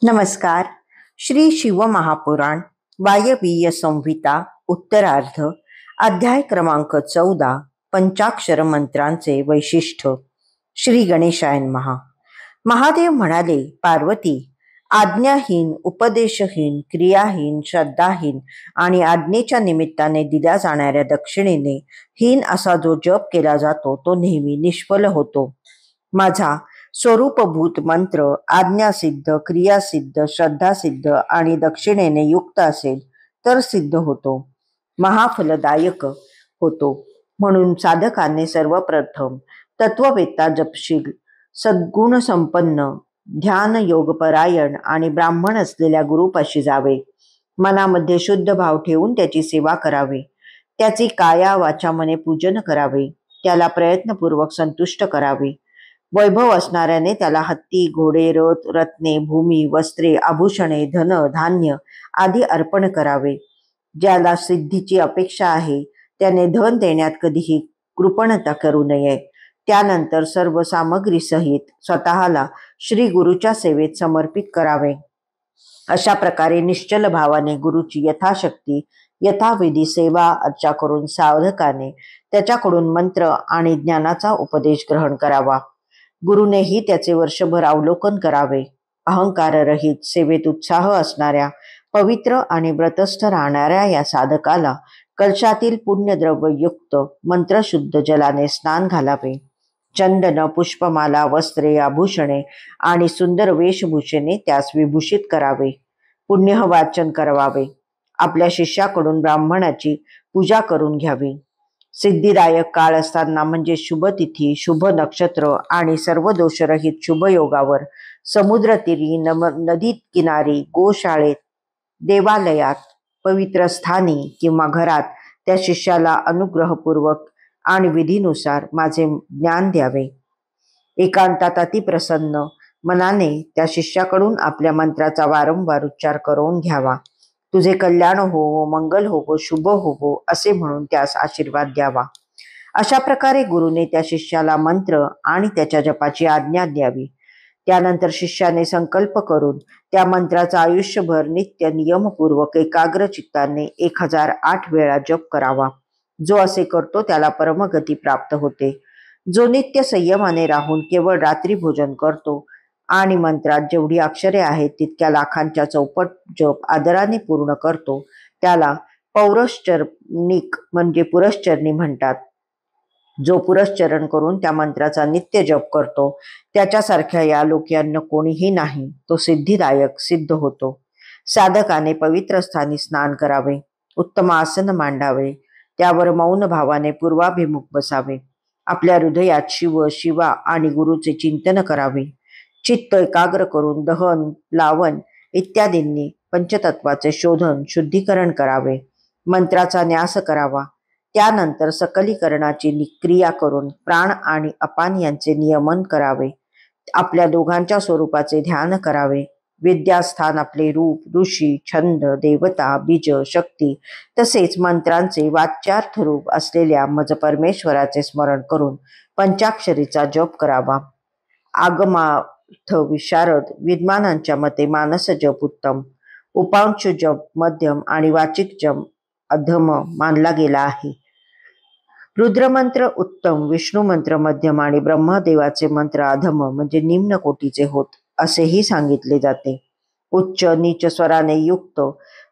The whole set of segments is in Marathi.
नमस्कार. श्री शिवमहापुराण वायवीय संहिता उत्तरार्ध अध्याय क्रमांक 14 पंचाक्षर मंत्रांचे वैशिष्ट्य. श्री गणेशाय नमः. महादेव म्हणाले, पार्वती, आज्ञाहीन, उपदेशहीन, क्रियाहीन, श्रद्धाहीन आणि आज्ञेच्या निमित्ताने दिल्या जाणाऱ्या दक्षिणेने हीन असा जो जप केला जातो तो नेहमी निष्फल होतो. माझा स्वरूपभूत मंत्र आज्ञासिद्ध, क्रियासिद्ध, श्रद्धासिद्ध आणि दक्षिणेने युक्त असेल तर सिद्ध होतो, महाफलदायक होतो. म्हणून साधकाने सर्वप्रथम तत्ववेत्ता, जपशील, सद्गुण संपन्न, ध्यान योगपरायण आणि ब्राह्मण असलेल्या गुरुपाशी जावे. मनामध्ये शुद्ध भाव ठेवून त्याची सेवा करावी. त्याची काया वाचा मने पूजन करावे. त्याला प्रयत्नपूर्वक संतुष्ट करावे. वैभव असणाऱ्याने त्याला हत्ती, घोडे, रथ, रत्ने, भूमी, वस्त्रे, आभूषणे, धन, धान्य आदी अर्पण करावे. ज्याला सिद्धीची अपेक्षा आहे त्याने धन देण्यात कधीही कृपणता करू नये. त्यानंतर सर्व सामग्री सहित स्वतःला श्री गुरुच्या सेवेत समर्पित करावे. अशा प्रकारे निश्चल भावाने गुरुची यथाशक्ती यथाविधी सेवा अर्चा करून साधकाने त्याच्याकडून मंत्र आणि ज्ञानाचा उपदेश ग्रहण करावा. गुरुनेही त्याचे वर्षभर अवलोकन करावे. अहंकाररहित सेवेत उत्साह असणाऱ्या, पवित्र आणि व्रतस्थ राहणाऱ्या या साधकाला कलशातील पुण्यद्रव्ययुक्त मंत्रशुद्ध जलाने स्नान घालावे. चंदन, पुष्पमाला, वस्त्रे, आभूषणे आणि सुंदर वेशभूषेने त्यास विभूषित करावे. पुण्य वाचन करावे. आपल्या शिष्याकडून ब्राह्मणाची पूजा करून घ्यावी. सिद्धिदायक काळ असताना म्हणजे शुभ तिथी, शुभ नक्षत्र आणि सर्व दोषरहित शुभयोगावर समुद्रतीरी, नदी किनारी, गोशाळेत, देवालयात, पवित्र स्थानी किंवा घरात त्या शिष्याला अनुग्रहपूर्वक आणि विधीनुसार माझे ज्ञान द्यावे. एकांतात अतिप्रसन्न मनाने त्या शिष्याकडून आपल्या मंत्राचा वारंवार उच्चार करून घ्यावा. तुझे कल्याण होवो, मंगल होवो, शुभ होवो असे म्हणून त्यास आशीर्वाद द्यावा. अशा प्रकारे गुरुने त्या शिष्याला मंत्र आणि त्याच्या जपाची आज्ञा द्यावी. त्यानंतर शिष्याने संकल्प करून त्या मंत्राचा आयुष्यभर नित्य नियमपूर्वक एकाग्र चित्ताने 1008 वेळा जप करावा. जो असे करतो त्याला परमगती प्राप्त होते. जो नित्य संयमाने राहून केवळ रात्री भोजन करतो आणि मंत्रात जेवढी अक्षरे आहेत तितक्या लाखांच्या चौपट जप आदराने पूर्ण करतो त्याला पौरश्चरनिक म्हणजे पुरश्चरणी म्हणतात. जो पुरश्चरण करून त्या मंत्राचा नित्य जप करतो त्याच्यासारख्या या लोक्यांना कोणीही नाही. तो सिद्धिदायक सिद्ध होतो. साधकाने पवित्र स्थानी स्नान करावे. उत्तम आसन मांडावे. त्यावर मौन भावाने पूर्वाभिमुख बसावे. आपल्या हृदयात शिव, शिवा आणि गुरुचे चिंतन करावे. चित्त एकाग्र करून दहन, लावण इत्यादींनी पंचतत्वाचे शोधन, शुद्धीकरण करावे. मंत्राचा न्यास करावा. त्यानंतर सकलीकरणाची क्रिया करून प्राण आणि अपान यांचे नियमन करावे. आपल्या दोघांच्या स्वरूपाचे ध्यान करावे. विद्यास्थान आपले रूप, ऋषी, छंद, देवता, बीज, शक्ती तसेच मंत्रांचे वाच्यार्थ रूप असलेल्या मज परमेश्वराचे स्मरण करून पंचाक्षरीचा जप करावा. आगमार्थ विशारद विद्वानांच्या मते मानस जप उत्तम, उपांश जप मध्यम आणि वाचिक जप अधम मानला गेला आहे. रुद्रमंत्र उत्तम, विष्णू मंत्र मध्यम आणि ब्रह्मदेवाचे मंत्र अधम म्हणजे निम्न कोटीचे होत असेही सांगितले जाते. उच्च नीच स्वराने युक्त,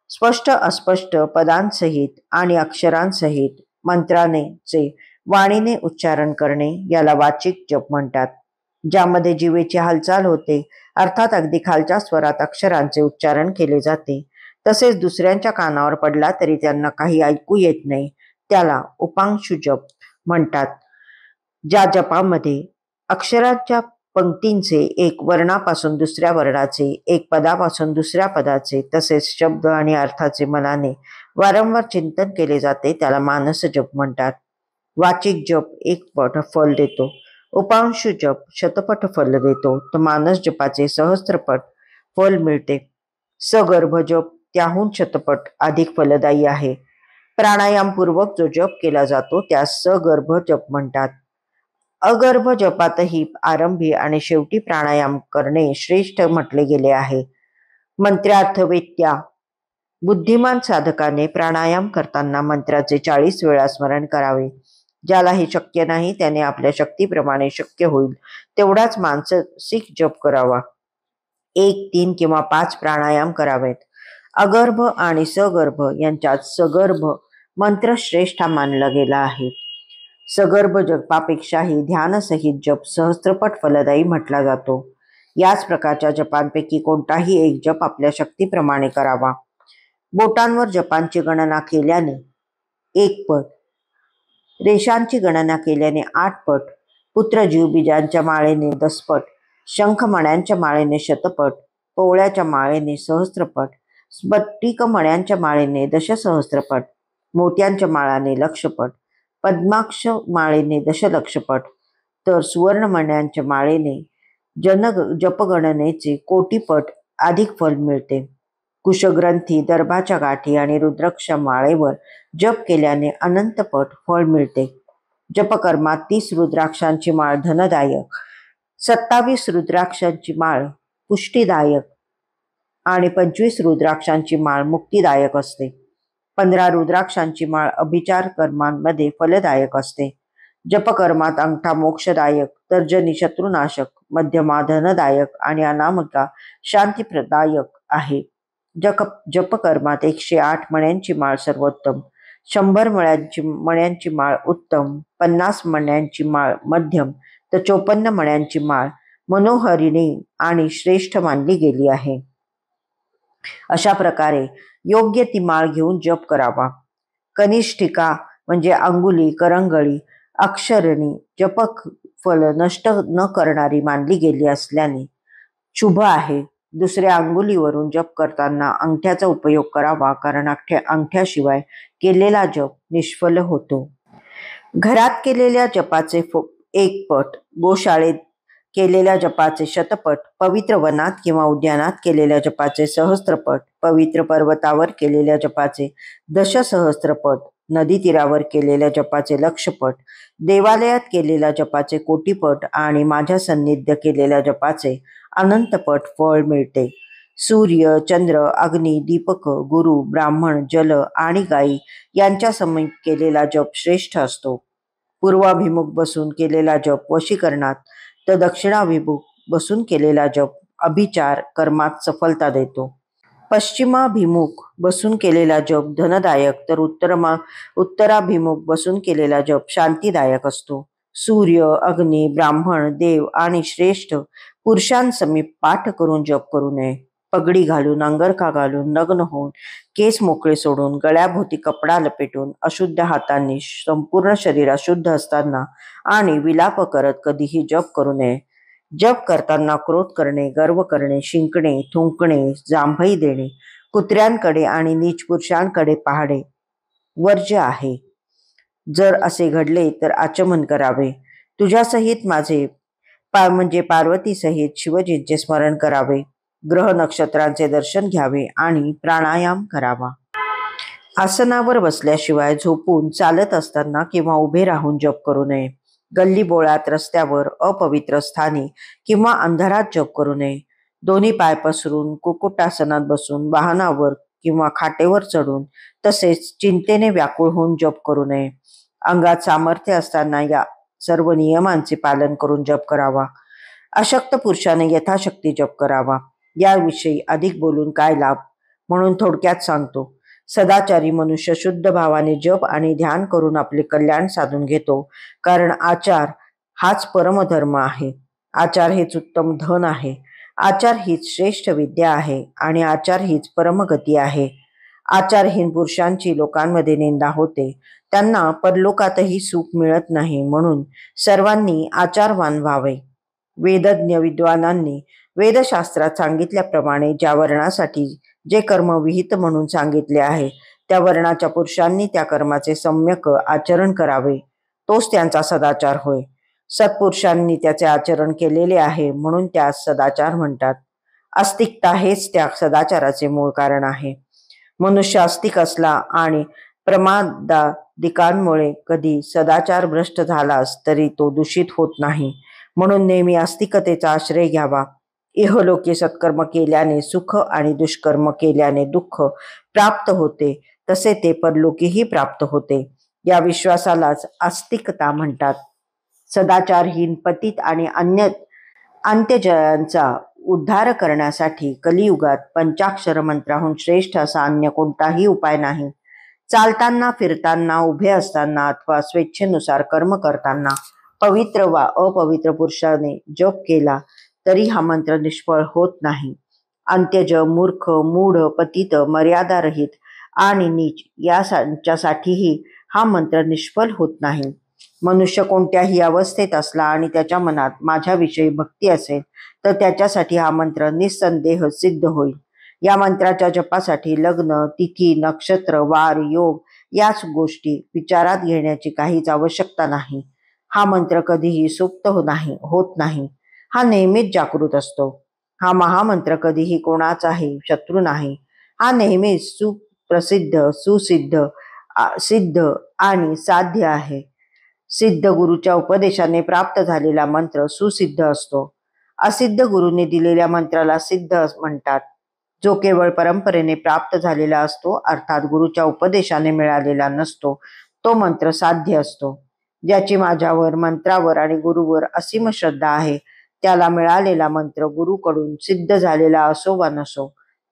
स्पष्ट अस्पष्ट पदांसहित आणि अक्षरांसहित मंत्राचे वाणीने उच्चारण करणे याला वाचिक जप म्हणतात. ज्यामध्ये जीवेची हालचाल होते अर्थात अगदी खालच्या स्वरात अक्षरांचे उच्चारण केले जाते, तसेच दुसऱ्यांच्या कानावर पडला तरी त्यांना काही ऐकू येत नाही त्याला उपांशु जप म्हणतात. ज्या जपामध्ये अक्षरांच्या पंक्तींचे एक वर्णापासून दुसऱ्या वर्णाचे, एक पदापासून दुसऱ्या पदाचे तसेच शब्द आणि अर्थाचे मनाने वारंवार चिंतन केले जाते त्याला मानस जप म्हणतात. वाचिक जप 1 पट फल देतो. उपांशु जप शतपट फल देतो तर मानस जपाचे सहस्त्रपट फल मिळते. सगर्भ जप त्याहून शतपट अधिक फलदायी आहे. प्राणायामपूर्वक जो जप केला जातो त्यास सगर्भ जप म्हणतात. अगर्भ जपातही आरंभी आणि शेवटी प्राणायाम करणे श्रेष्ठ म्हटले गेले आहे. मंत्रार्थवेत्या बुद्धिमान साधकाने प्राणायाम करताना मंत्राचे 40 वेळा स्मरण करावे. ज्याला हे शक्य नाही त्याने आपल्या शक्तीप्रमाणे शक्य होईल तेवढाच मानसिक जप करावा. 1, 3 किंवा 5 प्राणायाम करावेत. अगर्भ आणि सगर्भ यांच्यात सगर्भ मंत्र श्रेष्ठ मानला गेला आहे. सगर्भ जपापेक्षाही ध्यानसहित जप सहस्त्रपट फलदायी म्हटला जातो. याच प्रकारच्या जपांपैकी कोणताही एक जप आपल्या शक्तीप्रमाणे करावा. बोटांवर जपांची गणना केल्याने 1 पट, रेषांची गणना केल्याने 8 पट, पुत्रजीव बीजांच्या माळेने 10 पट, शंखमण्यांच्या माळेने शतपट, पोवळ्याच्या माळेने सहस्त्रपट, स्फटिक मण्यांच्या माळेने दशसहस्त्रपट, मोत्यांच्या माळाने लक्षपट, पद्माक्ष माळेने दशलक्षपट, तर सुवर्णमण्यांच्या माळेने जपगणनेचे कोटीपट अधिक फल मिळते. कुशग्रंथी, दर्भाच्या गाठी आणि रुद्राक्ष माळेवर जप केल्याने अनंतपट फळ मिळते. जपकर्मात 30 रुद्राक्षांची माळ धनदायक, 27 रुद्राक्षांची माळ पुष्टीदायक आणि 25 रुद्राक्षांची माळ मुक्तिदायक असते. 15 रुद्राक्षांची माळ अभिचार कर्मांमध्ये फलदायक असते. जपकर्मात अंगठा मोक्षदायक, तर्जनी शत्रुनाशक, मध्यमा धनदायक आणि अनामिका शांतिप्रदायक आहे. जपकर्मात 108 मण्यांची माळ सर्वोत्तम, 100 मण्यांची माळ उत्तम, 50 मण्यांची माळ मध्यम, तर 54 मण्यांची माळ मनोहरिणी आणि श्रेष्ठ मानली गेली आहे. अशा प्रकारे योग्य ती माळ घेऊन जप करावा. कनिष्ठिका म्हणजे अंगुली, करंगळी, अक्षरणी जपक फल नष्ट न करणारी मानली गेली असल्याने शुभ आहे. दुसऱ्या अंगुलीवरून जप करताना अंगठ्याचा उपयोग करावा, कारण अंगठ्याशिवाय केलेला जप निष्फल होतो. घरात केलेल्या जपाचे 1 पट, गोशाळेत केलेल्या जपाचे शतपट, पवित्र वनात किंवा उद्यानात केलेल्या जपाचे सहस्त्रपट, पवित्र पर्वतावर केलेल्या जपाचे दशसहस्त्रपट, नदी तीरावर केलेल्या जपाचे लक्षपट, देवालयात केलेल्या जपाचे कोटीपट आणि माझ्या सन्निध्य केलेल्या जपाचे अनंतपट फळ मिळते. सूर्य, चंद्र, अग्नी, दीपक, गुरु, ब्राह्मण, जल आणि गायी यांच्या समीप केलेला जप श्रेष्ठ असतो. पूर्वाभिमुख बसून केलेला जप वशीकरणात, तर दक्षिणाभिमुख बसून केलेला जप अभिचार कर्मात सफलता देतो. पश्चिमाभिमुख बसून केलेला जप धनदायक, तर उत्तराभिमुख बसून केलेला जप शांतिदायक असतो. सूर्य, अग्नी, ब्राह्मण, देव आणि श्रेष्ठ पुरुषांसमीप पाठ करून जप करू नये. पगडी घालून, अंगरखा घालून, नग्न होऊन, केस मोकळे सोडून, गळ्याभोवती कपडा लपेटून, अशुद्ध हातांनी संपूर्ण शरीर अशुद्ध असताना आणि विलाप करत कधीही जप करू नये. जप करताना क्रोध करणे, गर्व करणे, शिंकणे, थुंकणे, जांभई देणे, कुत्र्यांकडे आणि नीच पुरुषांकडे पाहणे वर्ज्य आहे. जर असे घडले तर आचमन करावे. तुझ्यासहित माझे म्हणजे पार्वतीसहित शिवजींचे स्मरण करावे. ग्रह नक्षत्रांचे दर्शन घ्यावे आणि प्राणायाम करावा. आसनावर बसल्याशिवाय झोपून, चालत असताना किंवा उभे राहून जप करू नये. गल्ली बोळात, रस्त्यावर, अपवित्र स्थानी किंवा अंधारात जप करू नये. दोन्ही पाय पसरून, कुक्कुटासनात बसून, वाहनावर किंवा खाटेवर चढून, तसेच चिंतेने व्याकुळ होऊन जप करू नये. अंगात सामर्थ्य असताना या सर्व नियमांचे पालन करून जप करावा. अशक्त पुरुषाने यथाशक्ती जप करावा. याविषयी अधिक बोलून काय लाभ, म्हणून थोडक्यात सांगतो. सदाचारी मनुष्य शुद्ध भावाने जप आणि ध्यान करून आपले कल्याण साधून घेतो, कारण आचार हाच परमधर्म आहे. आचार हेच उत्तम धन आहे. आचार हीच श्रेष्ठ विद्या आहे आणि आचार हीच परमगती आहे. आचारहीन पुरुषांची लोकांमध्ये निंदा होते, त्यांना परलोकातही सुख मिळत नाही. म्हणून सर्वांनी आचारवान व्हावे. वेदज्ञ विद्वानांनी वेदशास्त्रात सांगितल्याप्रमाणे ज्या वर्णासाठी जे कर्म विहित म्हणून सांगितले आहे, त्या वर्णाच्या पुरुषांनी त्या कर्माचे सम्यक आचरण करावे. तोच त्यांचा सदाचार होय. सत्पुरुषांनी त्याचे आचरण केलेले आहे, म्हणून त्यास सदाचार म्हणतात. आस्तिकता हेच त्या सदाचाराचे मूळ कारण आहे. मनुष्य आस्तिक असला आणि प्रमादादिकांमुळे कधी सदाचार भ्रष्ट झालास तरी तो दूषित होत नाही. म्हणून नेहमी आस्तिकतेचा आश्रय घ्यावा. इहलोकी सत्कर्म केल्याने सुख आणि दुष्कर्म केल्याने दुःख प्राप्त होते, तसे ते परलोकीही प्राप्त होते. या विश्वासालाच आस्तिकता म्हणतात. सदाचारहीन पतित आणि अंत्यजयांचा उद्धार करण्यासाठी कलियुगात पंचाक्षर मंत्राहून श्रेष्ठ असा अन्य कोणताही उपाय नाही. चालताना, फिरताना, उभे असताना अथवा स्वेच्छेनुसार कर्म करताना पवित्र वा अपवित्र पुरुषाने जप केला तरी हा मंत्र निष्फळ होत नाही. अंत्यज, मूर्ख, मूढ, पतित, मर्यादारहित आणि नीच यांच्यासाठीही हा मंत्र निष्फळ होत नाही. मनुष्य कोणत्याही अवस्थेत असला आणि त्याच्या मनात माझ्याविषयी भक्ती असेल तर त्याच्यासाठी हा मंत्र निस्संदेह सिद्ध होईल. या मंत्राच्या जपासाठी लग्न, तिथी, नक्षत्र, वार, योग याच गोष्टी विचारात घेण्याची काहीच आवश्यकता नाही. हा मंत्र कधीही सुप्त होत नाही. हा नेहमीच जागृत असतो. हा महामंत्र कधीही कोणाचाही शत्रू नाही. हा नेहमीच सुप्रसिद्ध, सुसिद्ध, सिद्ध आणि साध्य आहे. सिद्ध गुरुच्या उपदेशाने प्राप्त झालेला मंत्र सुसिद्ध असतो. असिद्ध गुरुने दिलेल्या मंत्राला सिद्ध म्हणतात. जो केवळ परंपरेने प्राप्त झालेला असतो, अर्थात गुरुच्या उपदेशाने मिळालेला नसतो, तो मंत्र साध्य असतो. ज्याची माझ्यावर, मंत्रावर आणि गुरुवर असीम श्रद्धा आहे, त्याला मिळालेला मंत्र गुरुकडून सिद्ध झालेला असो वा नसो,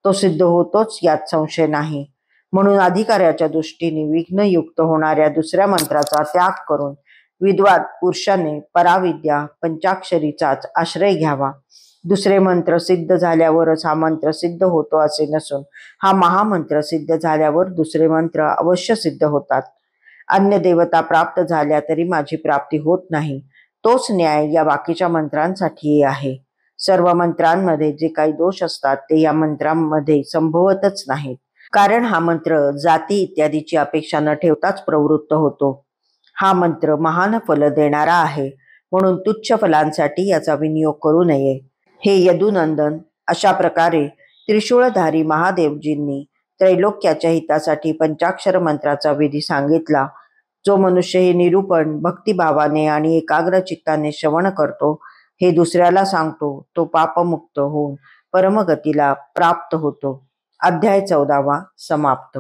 तो सिद्ध होतोच यात संशय नाही. म्हणून अधिकाऱ्याच्या दृष्टीने विघ्नयुक्त होणाऱ्या दुसऱ्या मंत्राचा त्याग करून विद्वान पुरुषाने पराविद्या पंचाक्षरीचाच आश्रय घ्यावा. दुसरे मंत्र सिद्ध झाल्यावरच हा मंत्र सिद्ध होतो असे नसून हा महामंत्र सिद्ध झाल्यावर दुसरे मंत्र अवश्य सिद्ध होतात. अन्य देवता प्राप्त झाल्या तरी माझी प्राप्ती होत नाही, तोच न्याय या बाकीच्या मंत्रांसाठीही आहे. सर्व मंत्रांमध्ये जे काही दोष असतात ते या मंत्रांमध्ये संभवतच नाहीत, कारण हा मंत्र जाती इत्यादीची अपेक्षा न ठेवताच प्रवृत्त होतो. हा मंत्र महान फल देणारा आहे, म्हणून तुच्छ फलांसाठी याचा विनियोग करू नये. हे यदुनंदन, अशा प्रकारे त्रिशूळधारी महादेवजींनी त्रैलोक्याच्या हितासाठी पंचाक्षर मंत्राचा विधी सांगितला. जो मनुष्य हे निरूपण भक्तिभावाने आणि एकाग्र चित्ताने श्रवण करतो, हे दुसऱ्याला सांगतो, तो पापमुक्त होऊन परमगतीला प्राप्त होतो. अध्याय 14 समाप्त.